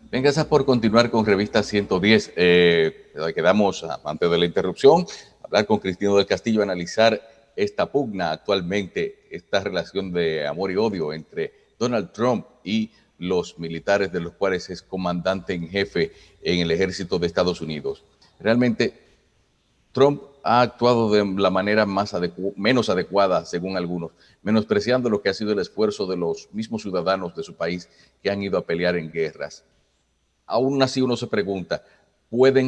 Bien, gracias por continuar con Revista 110. Quedamos, antes de la interrupción, hablar con Cristino del Castillo, analizar esta pugna actualmente, esta relación de amor y odio entre Donald Trump y los militares de los cuales es comandante en jefe en el ejército de Estados Unidos. Realmente, Trump ha actuado de la manera menos adecuada, según algunos, menospreciando lo que ha sido el esfuerzo de los mismos ciudadanos de su país que han ido a pelear en guerras. Aún así uno se pregunta, ¿puede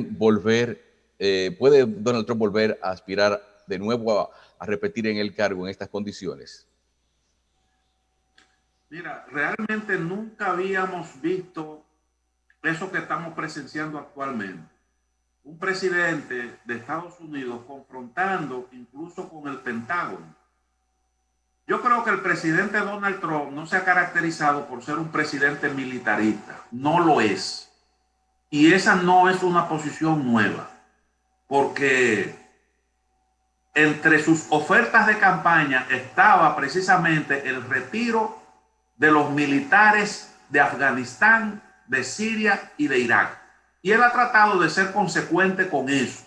Donald Trump volver a aspirar de nuevo a repetir en el cargo en estas condiciones? Mira, realmente nunca habíamos visto eso que estamos presenciando actualmente. Un presidente de Estados Unidos confrontando incluso con el Pentágono. Yo creo que el presidente Donald Trump no se ha caracterizado por ser un presidente militarista. No lo es. Y esa no es una posición nueva. Porque entre sus ofertas de campaña estaba precisamente el retiro de los militares de Afganistán, de Siria y de Irak. Y él ha tratado de ser consecuente con eso.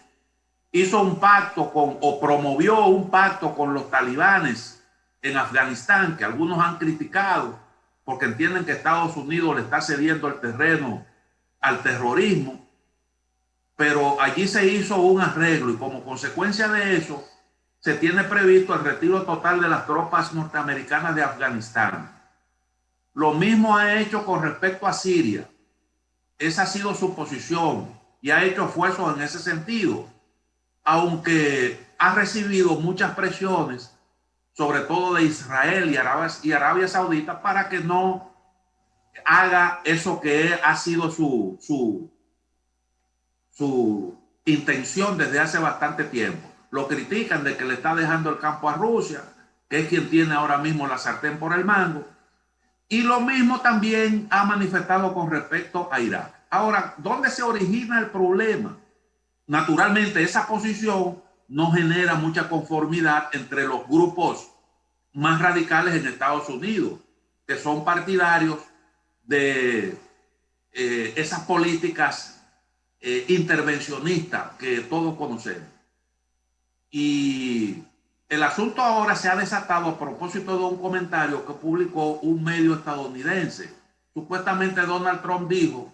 Hizo un pacto o promovió un pacto con los talibanes en Afganistán, que algunos han criticado porque entienden que Estados Unidos le está cediendo el terreno al terrorismo, pero allí se hizo un arreglo y como consecuencia de eso se tiene previsto el retiro total de las tropas norteamericanas de Afganistán. Lo mismo ha hecho con respecto a Siria. Esa ha sido su posición y ha hecho esfuerzos en ese sentido, aunque ha recibido muchas presiones, sobre todo de Israel y Arabia Saudita, para que no haga eso que ha sido su intención desde hace bastante tiempo. Lo critican de que le está dejando el campo a Rusia, que es quien tiene ahora mismo la sartén por el mango. Y lo mismo también ha manifestado con respecto a Irak. Ahora, ¿dónde se origina el problema? Naturalmente, esa posición no genera mucha conformidad entre los grupos más radicales en Estados Unidos, que son partidarios de esas políticas intervencionistas que todos conocemos. Y el asunto ahora se ha desatado a propósito de un comentario que publicó un medio estadounidense. Supuestamente Donald Trump dijo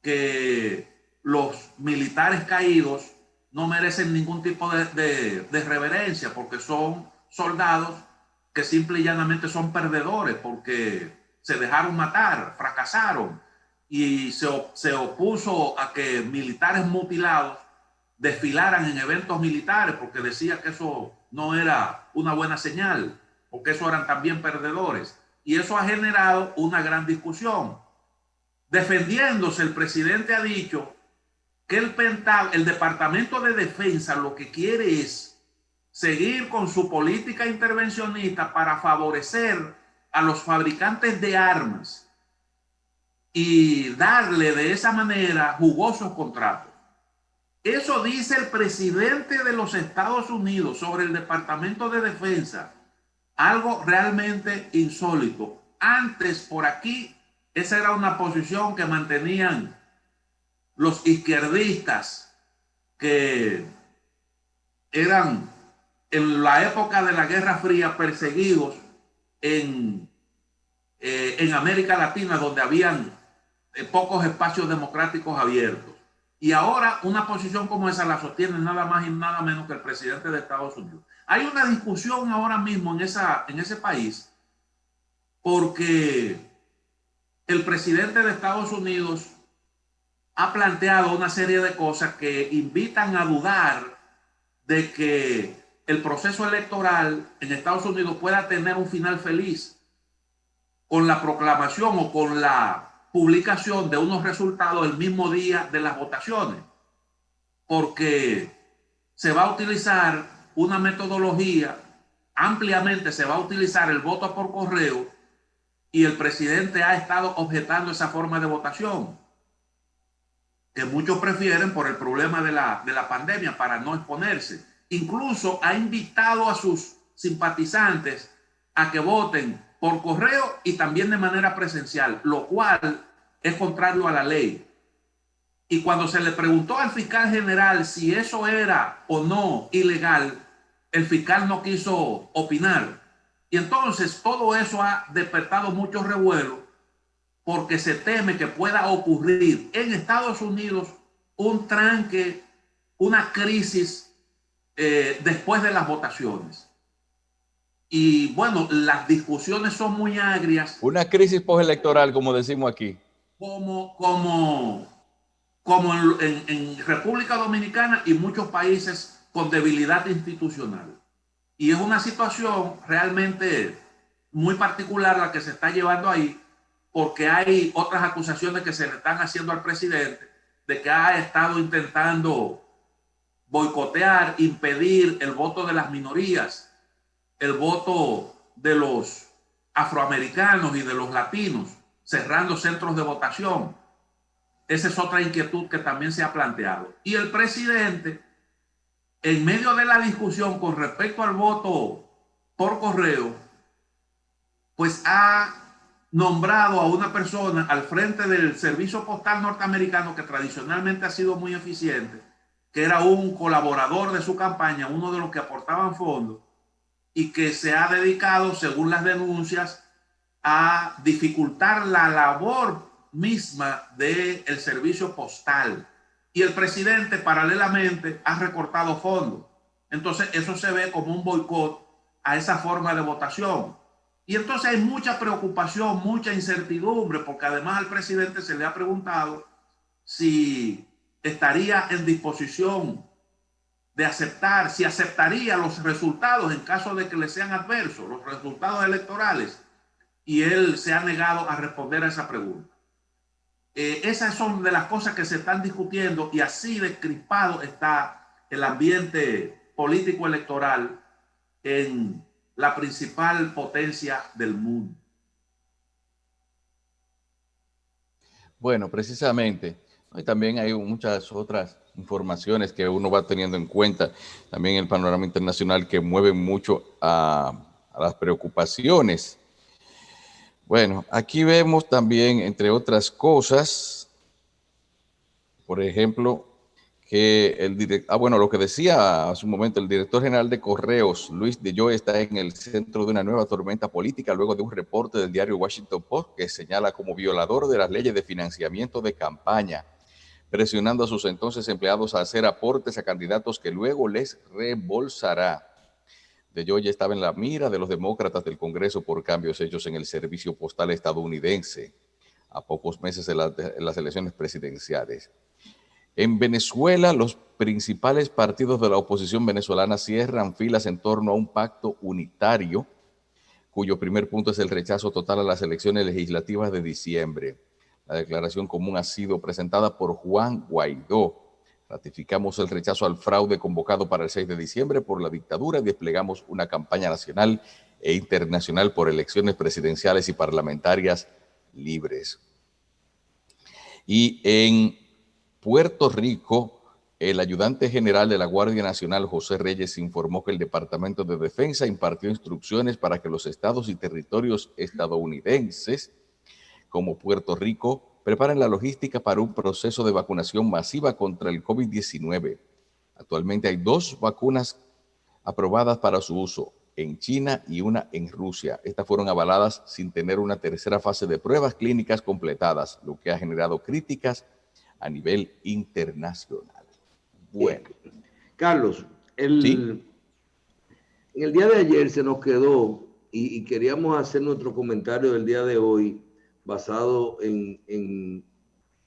que los militares caídos no merecen ningún tipo de reverencia porque son soldados que simple y llanamente son perdedores porque se dejaron matar, fracasaron y se opuso a que militares mutilados desfilaran en eventos militares porque decía que eso no era una buena señal, porque eso eran también perdedores. Y eso ha generado una gran discusión. Defendiéndose, el presidente ha dicho que el Departamento de Defensa lo que quiere es seguir con su política intervencionista para favorecer a los fabricantes de armas y darle de esa manera jugosos contratos. Eso dice el presidente de los Estados Unidos sobre el Departamento de Defensa. Algo realmente insólito. Antes, por aquí, esa era una posición que mantenían los izquierdistas que eran en la época de la Guerra Fría perseguidos en América Latina, donde habían pocos espacios democráticos abiertos. Y ahora una posición como esa la sostiene nada más y nada menos que el presidente de Estados Unidos. Hay una discusión ahora mismo en ese país porque el presidente de Estados Unidos ha planteado una serie de cosas que invitan a dudar de que el proceso electoral en Estados Unidos pueda tener un final feliz con la proclamación o con la publicación de unos resultados el mismo día de las votaciones, porque se va a utilizar una metodología, ampliamente se va a utilizar el voto por correo y el presidente ha estado objetando esa forma de votación, que muchos prefieren por el problema de la pandemia para no exponerse. Incluso ha invitado a sus simpatizantes a que voten por correo y también de manera presencial, lo cual es contrario a la ley. Y cuando se le preguntó al fiscal general si eso era o no ilegal, el fiscal no quiso opinar. Y entonces todo eso ha despertado mucho revuelo porque se teme que pueda ocurrir en Estados Unidos un tranque, una crisis después de las votaciones. Y bueno, las discusiones son muy agrias. Una crisis postelectoral, como decimos aquí. Como en República Dominicana y muchos países con debilidad institucional. Y es una situación realmente muy particular la que se está llevando ahí, porque hay otras acusaciones que se le están haciendo al presidente de que ha estado intentando boicotear, impedir el voto de las minorías, el voto de los afroamericanos y de los latinos, cerrando centros de votación. Esa es otra inquietud que también se ha planteado. Y el presidente, en medio de la discusión con respecto al voto por correo, pues ha nombrado a una persona al frente del servicio postal norteamericano que tradicionalmente ha sido muy eficiente, que era un colaborador de su campaña, uno de los que aportaban fondos, y que se ha dedicado, según las denuncias, a dificultar la labor misma del servicio postal. Y el presidente paralelamente ha recortado fondos. Entonces eso se ve como un boicot a esa forma de votación. Y entonces hay mucha preocupación, mucha incertidumbre, porque además al presidente se le ha preguntado si estaría en disposición de aceptar, si aceptaría los resultados en caso de que le sean adversos, los resultados electorales, y él se ha negado a responder a esa pregunta. Esas son de las cosas que se están discutiendo y así de crispado está el ambiente político electoral en la principal potencia del mundo. Bueno, precisamente, y también hay muchas otras informaciones que uno va teniendo en cuenta, también el panorama internacional que mueve mucho a las preocupaciones. Bueno, aquí vemos también, entre otras cosas, por ejemplo, que lo que decía hace un momento, el director general de Correos, Luis de Joy, está en el centro de una nueva tormenta política luego de un reporte del diario Washington Post que señala como violador de las leyes de financiamiento de campaña, presionando a sus entonces empleados a hacer aportes a candidatos que luego les reembolsará. De Joy estaba en la mira de los demócratas del Congreso por cambios hechos en el servicio postal estadounidense a pocos meses de las elecciones presidenciales. En Venezuela, los principales partidos de la oposición venezolana cierran filas en torno a un pacto unitario, cuyo primer punto es el rechazo total a las elecciones legislativas de diciembre. La declaración común ha sido presentada por Juan Guaidó. Ratificamos el rechazo al fraude convocado para el 6 de diciembre por la dictadura y desplegamos una campaña nacional e internacional por elecciones presidenciales y parlamentarias libres. Y en Puerto Rico, el ayudante general de la Guardia Nacional, José Reyes, informó que el Departamento de Defensa impartió instrucciones para que los estados y territorios estadounidenses, como Puerto Rico, preparen la logística para un proceso de vacunación masiva contra el COVID-19. Actualmente hay 2 vacunas aprobadas para su uso, en China y una en Rusia. Estas fueron avaladas sin tener una tercera fase de pruebas clínicas completadas, lo que ha generado críticas a nivel internacional. Bueno. Carlos, ¿Sí? en el día de ayer se nos quedó y queríamos hacer nuestro comentario del día de hoy basado en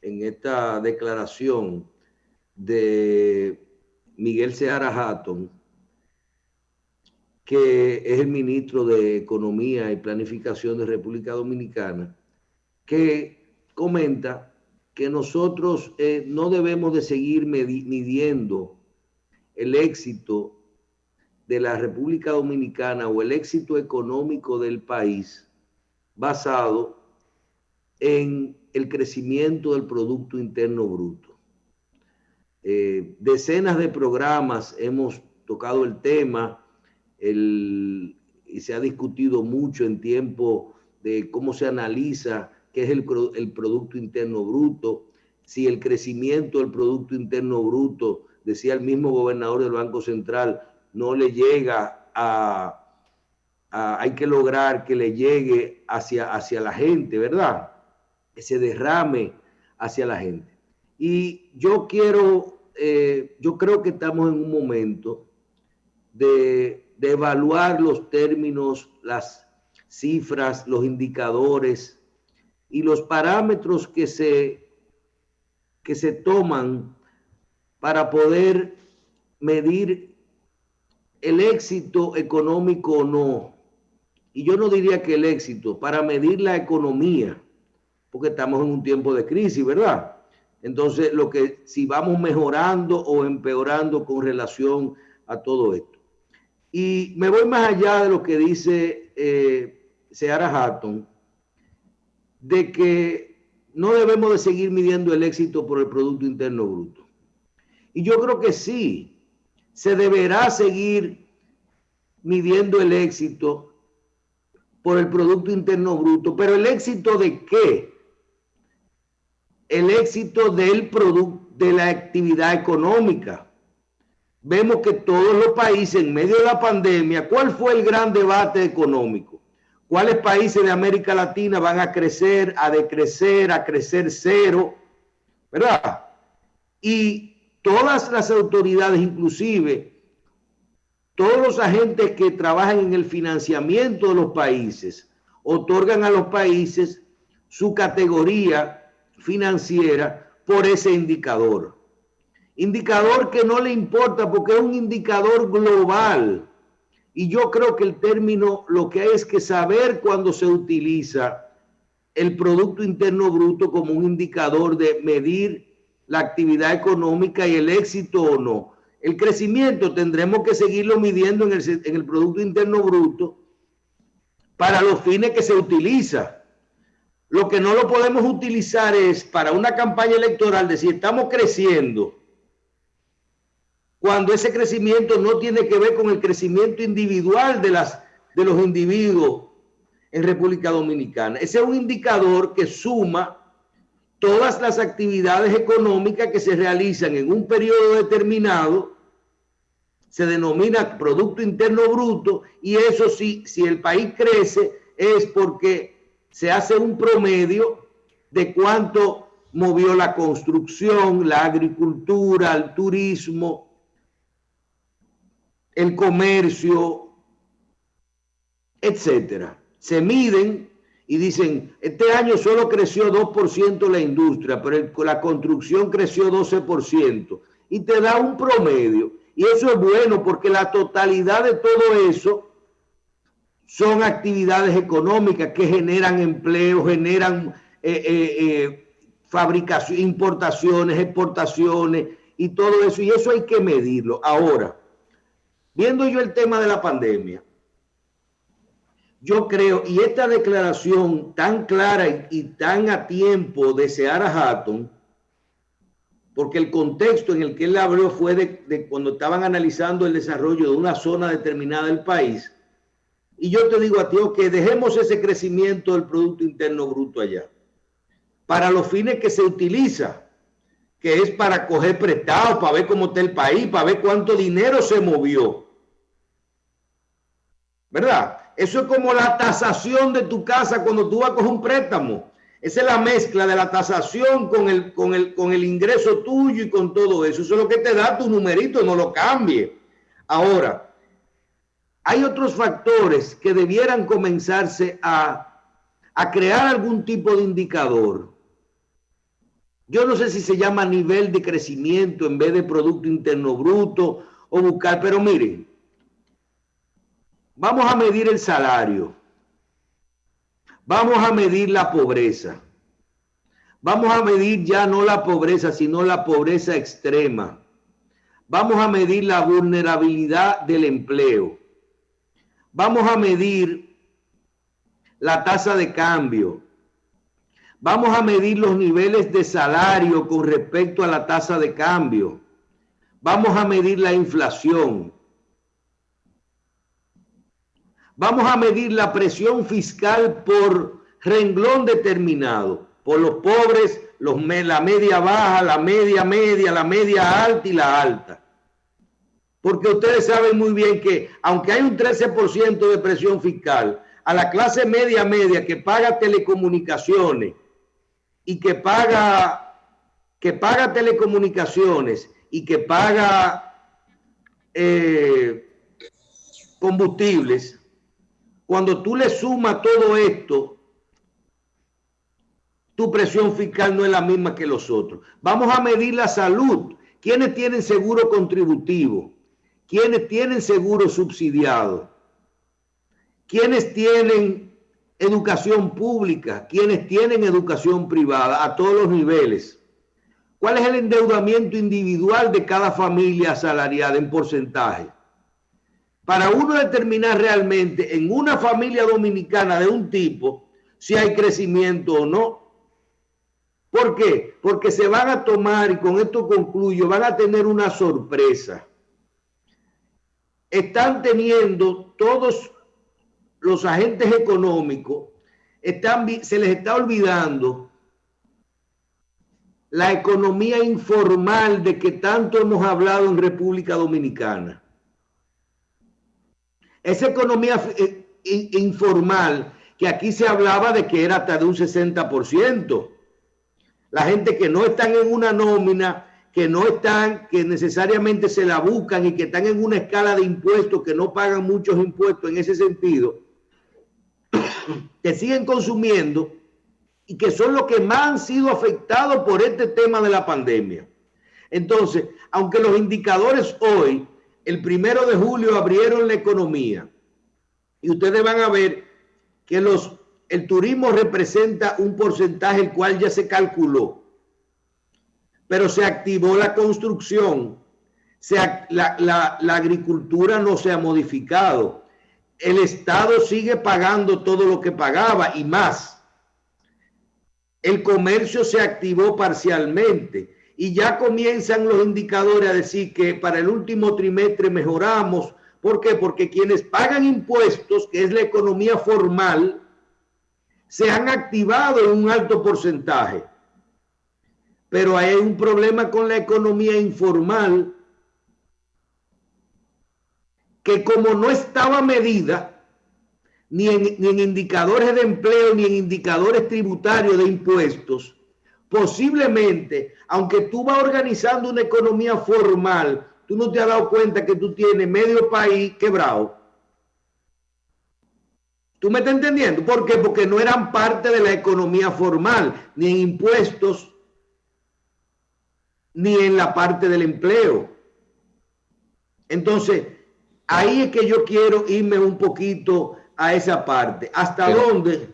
esta declaración de Miguel Seara Hatton, que es el ministro de Economía y Planificación de República Dominicana, que comenta que nosotros no debemos de seguir midiendo el éxito de la República Dominicana o el éxito económico del país basado en el crecimiento del Producto Interno Bruto. Decenas de programas hemos tocado el tema y se ha discutido mucho en tiempo de cómo se analiza qué es el Producto Interno Bruto, si el crecimiento del Producto Interno Bruto, decía el mismo gobernador del Banco Central, no le llega hay que lograr que le llegue hacia la gente, ¿verdad? Ese derrame hacia la gente. Y yo creo que estamos en un momento de evaluar los términos, las cifras, los indicadores y los parámetros que se toman para poder medir el éxito económico o no. Y yo no diría que el éxito, para medir la economía, porque estamos en un tiempo de crisis, ¿verdad? Entonces, si vamos mejorando o empeorando con relación a todo esto. Y me voy más allá de lo que dice Seara Hatton, de que no debemos de seguir midiendo el éxito por el Producto Interno Bruto. Y yo creo que sí, se deberá seguir midiendo el éxito por el Producto Interno Bruto, pero ¿el éxito de qué? El éxito de la actividad económica. Vemos que todos los países en medio de la pandemia, ¿cuál fue el gran debate económico? ¿Cuáles países de América Latina van a crecer, a decrecer, a crecer cero? ¿Verdad? Y todas las autoridades, inclusive todos los agentes que trabajan en el financiamiento de los países, otorgan a los países su categoría financiera por ese indicador. Indicador que no le importa porque es un indicador global. Y yo creo que el término, lo que hay es que saber cuándo se utiliza el Producto Interno Bruto como un indicador de medir la actividad económica y el éxito o no. El crecimiento tendremos que seguirlo midiendo en el Producto Interno Bruto para los fines que se utiliza. Lo que no lo podemos utilizar es para una campaña electoral de si estamos creciendo, cuando ese crecimiento no tiene que ver con el crecimiento individual de los individuos en República Dominicana. Ese es un indicador que suma todas las actividades económicas que se realizan en un periodo determinado, se denomina Producto Interno Bruto, y eso sí, si el país crece es porque se hace un promedio de cuánto movió la construcción, la agricultura, el turismo, el comercio, etcétera. Se miden y dicen, este año solo creció 2% la industria, pero la construcción creció 12%. Y te da un promedio. Y eso es bueno porque la totalidad de todo eso son actividades económicas que generan empleo, generan fabricación, importaciones, exportaciones y todo eso. Y eso hay que medirlo. Ahora, viendo yo el tema de la pandemia, yo creo, y esta declaración tan clara y tan a tiempo de Seara Hatton, porque el contexto en el que él habló fue de cuando estaban analizando el desarrollo de una zona determinada del país. Y yo te digo a ti, que dejemos ese crecimiento del Producto Interno Bruto allá, para los fines que se utiliza, que es para coger prestado, para ver cómo está el país, para ver cuánto dinero se movió. ¿Verdad? Eso es como la tasación de tu casa cuando tú vas a coger un préstamo. Esa es la mezcla de la tasación con el ingreso tuyo y con todo eso. Eso es lo que te da tu numerito, no lo cambie. Ahora, hay otros factores que debieran comenzarse a crear algún tipo de indicador. Yo no sé si se llama nivel de crecimiento en vez de Producto Interno Bruto o buscar, pero miren, vamos a medir el salario, vamos a medir la pobreza, vamos a medir ya no la pobreza, sino la pobreza extrema, vamos a medir la vulnerabilidad del empleo, vamos a medir la tasa de cambio, vamos a medir los niveles de salario con respecto a la tasa de cambio, vamos a medir la inflación, vamos a medir la presión fiscal por renglón determinado por los pobres, la media baja, la media media, la media alta y la alta. Porque ustedes saben muy bien que aunque hay un 13% de presión fiscal, a la clase media media que paga telecomunicaciones y que paga telecomunicaciones y que paga combustibles, cuando tú le sumas todo esto, tu presión fiscal no es la misma que los otros. Vamos a medir la salud. ¿Quiénes tienen seguro contributivo? ¿Quiénes tienen seguro subsidiado? ¿Quiénes tienen educación pública? ¿Quiénes tienen educación privada a todos los niveles? ¿Cuál es el endeudamiento individual de cada familia asalariada en porcentaje? Para uno determinar realmente en una familia dominicana de un tipo si hay crecimiento o no. ¿Por qué? Porque se van a tomar, y con esto concluyo, van a tener una sorpresa. Están teniendo todos los agentes económicos, se les está olvidando la economía informal de que tanto hemos hablado en República Dominicana. Esa economía informal que aquí se hablaba de que era hasta de un 60%. La gente que no están en una nómina, que necesariamente se la buscan y que están en una escala de impuestos, que no pagan muchos impuestos en ese sentido, que siguen consumiendo y que son los que más han sido afectados por este tema de la pandemia. Entonces, aunque los indicadores hoy, el 1 de julio, abrieron la economía y ustedes van a ver que el turismo representa un porcentaje el cual ya se calculó, pero se activó la construcción, la agricultura no se ha modificado, el Estado sigue pagando todo lo que pagaba y más, el comercio se activó parcialmente y ya comienzan los indicadores a decir que para el último trimestre mejoramos. ¿Por qué? Porque quienes pagan impuestos, que es la economía formal, se han activado en un alto porcentaje. Pero hay un problema con la economía informal que como no estaba medida ni en indicadores de empleo ni en indicadores tributarios de impuestos, posiblemente, aunque tú vas organizando una economía formal, tú no te has dado cuenta que tú tienes medio país quebrado. ¿Tú me estás entendiendo? ¿Por qué? Porque no eran parte de la economía formal, ni en impuestos, ni en la parte del empleo. Entonces, ahí es que yo quiero irme un poquito a esa parte. ¿Hasta dónde?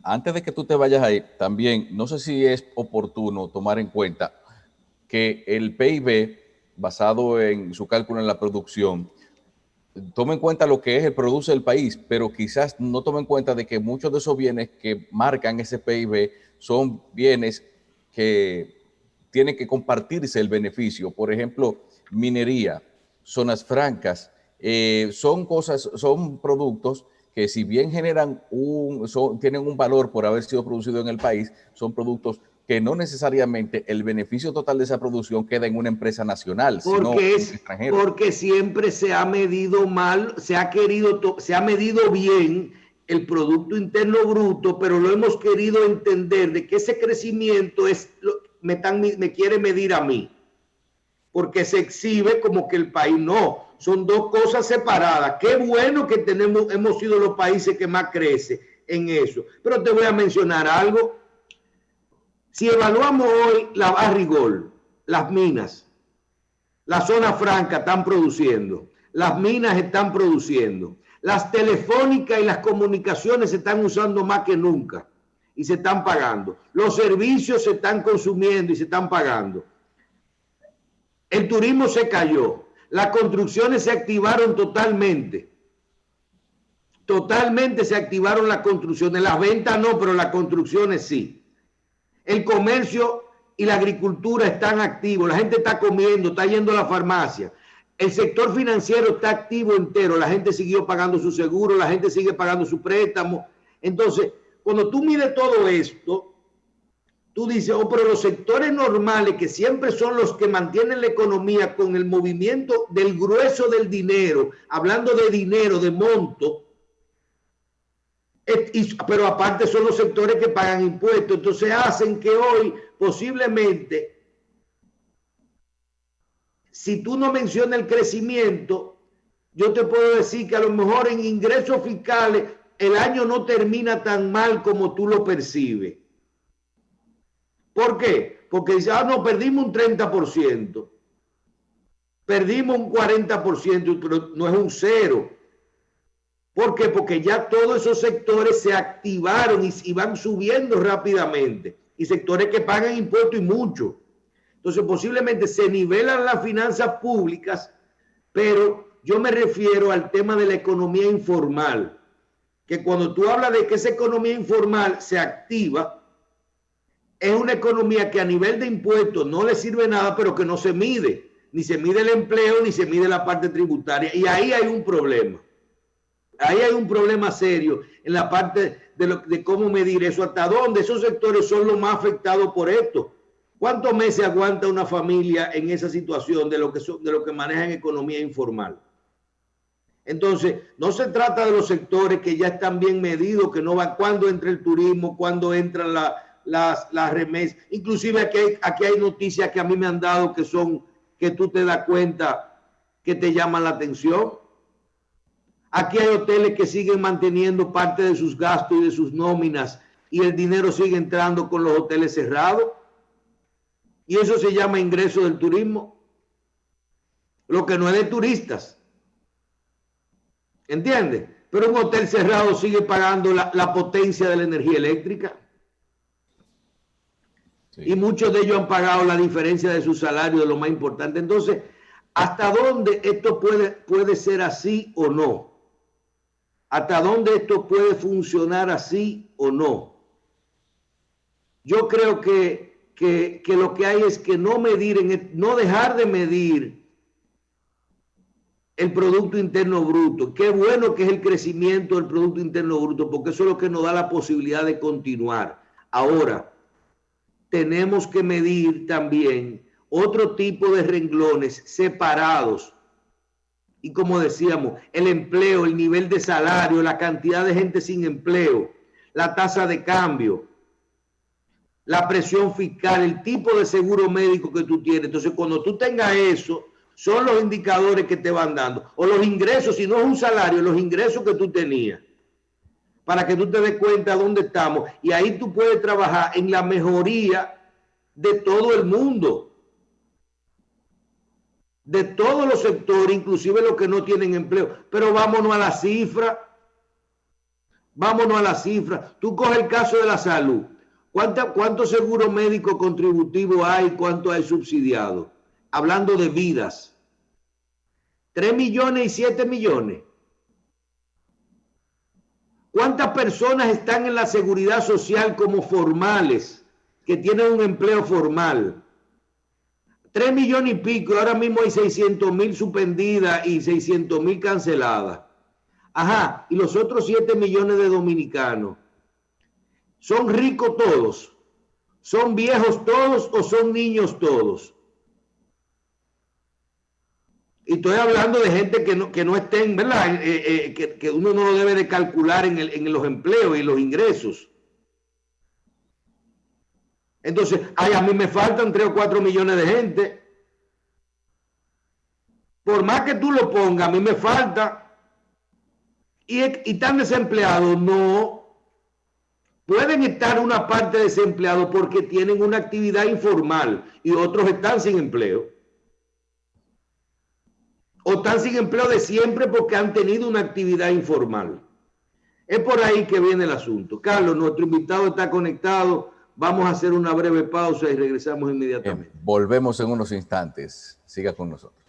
Antes de que tú te vayas ahí, también, no sé si es oportuno tomar en cuenta que el PIB, basado en su cálculo en la producción, toma en cuenta lo que es el produce del país, pero quizás no toma en cuenta de que muchos de esos bienes que marcan ese PIB son bienes que tienen que compartirse el beneficio. Por ejemplo, minería, zonas francas, son productos que si bien tienen un valor por haber sido producido en el país, son productos que no necesariamente el beneficio total de esa producción queda en una empresa nacional, sino en extranjero. Porque siempre se ha medido mal, se ha medido bien el Producto Interno Bruto, pero lo hemos querido entender de que ese crecimiento me quiere medir a mí, porque se exhibe como que el país no. Son dos cosas separadas. Qué bueno que hemos sido los países que más crece en eso. Pero te voy a mencionar algo. Si evaluamos hoy la Barrigol, las minas, la zona franca están produciendo, las minas están produciendo, las telefónicas y las comunicaciones se están usando más que nunca y se están pagando. Los servicios se están consumiendo y se están pagando. El turismo se cayó. Las construcciones se activaron totalmente. Totalmente se activaron las construcciones. Las ventas no, pero las construcciones sí. El comercio y la agricultura están activos. La gente está comiendo, está yendo a la farmacia. El sector financiero está activo entero. La gente siguió pagando su seguro, la gente sigue pagando su préstamo. Entonces, cuando tú mides todo esto, tú dices, oh, pero los sectores normales, que siempre son los que mantienen la economía con el movimiento del grueso del dinero, hablando de dinero, de monto, pero aparte son los sectores que pagan impuestos, entonces hacen que hoy posiblemente, si tú no mencionas el crecimiento, yo te puedo decir que a lo mejor en ingresos fiscales el año no termina tan mal como tú lo percibes. ¿Por qué? Porque dice, no, perdimos un 30%, perdimos un 40%, pero no es un cero. ¿Por qué? Porque ya todos esos sectores se activaron y van subiendo rápidamente. Y sectores que pagan impuestos y mucho. Entonces posiblemente se nivelan las finanzas públicas, pero yo me refiero al tema de la economía informal. Que cuando tú hablas de que esa economía informal se activa, es una economía que a nivel de impuestos no le sirve nada, pero que no se mide. Ni se mide el empleo, ni se mide la parte tributaria. Y ahí hay un problema. Ahí hay un problema serio en la parte de cómo medir eso. ¿Hasta dónde esos sectores son los más afectados por esto? ¿Cuántos meses aguanta una familia en esa situación de lo que manejan economía informal? Entonces, no se trata de los sectores que ya están bien medidos, que no van cuándo entra el turismo, cuándo entran las remesas. Inclusive aquí hay noticias que a mí me han dado que tú te das cuenta que te llaman la atención. Aquí hay hoteles que siguen manteniendo parte de sus gastos y de sus nóminas y el dinero sigue entrando con los hoteles cerrados. Y eso se llama ingreso del turismo. Lo que no es de turistas. ¿Entiendes? Pero un hotel cerrado sigue pagando la potencia de la energía eléctrica. Sí. Y muchos de ellos han pagado la diferencia de su salario, de lo más importante. Entonces, ¿hasta dónde esto puede ser así o no? ¿Hasta dónde esto puede funcionar así o no? Yo creo que lo que hay es que no dejar de medir el Producto Interno Bruto. Qué bueno que es el crecimiento del Producto Interno Bruto, porque eso es lo que nos da la posibilidad de continuar. Ahora, tenemos que medir también otro tipo de renglones separados. Y como decíamos, el empleo, el nivel de salario, la cantidad de gente sin empleo, la tasa de cambio, la presión fiscal, el tipo de seguro médico que tú tienes. Entonces, cuando tú tengas eso, son los indicadores que te van dando. O los ingresos, si no es un salario, los ingresos que tú tenías. Para que tú te des cuenta de dónde estamos. Y ahí tú puedes trabajar en la mejoría de todo el mundo. De todos los sectores, inclusive los que no tienen empleo. Pero vámonos a la cifra. Vámonos a la cifra. Tú coges el caso de la salud. ¿Cuánto seguro médico contributivo hay? ¿Cuánto hay subsidiado? Hablando de vidas. 3 millones y 7 millones. ¿Cuántas personas están en la seguridad social como formales, que tienen un empleo formal? 3 millones y pico, ahora mismo hay 600,000 suspendidas y 600,000 canceladas. Ajá, y los otros 7 millones de dominicanos, ¿son ricos todos? ¿Son viejos todos o son niños todos? Y estoy hablando de gente que no estén, ¿verdad? Que uno no lo debe de calcular en los empleos y los ingresos. Entonces, a mí me faltan 3 o 4 millones de gente. Por más que tú lo pongas, a mí me falta. Y están desempleados, no. Pueden estar una parte desempleados porque tienen una actividad informal y otros están sin empleo. O están sin empleo de siempre porque han tenido una actividad informal. Es por ahí que viene el asunto. Carlos, nuestro invitado está conectado. Vamos a hacer una breve pausa y regresamos inmediatamente. Volvemos en unos instantes. Siga con nosotros.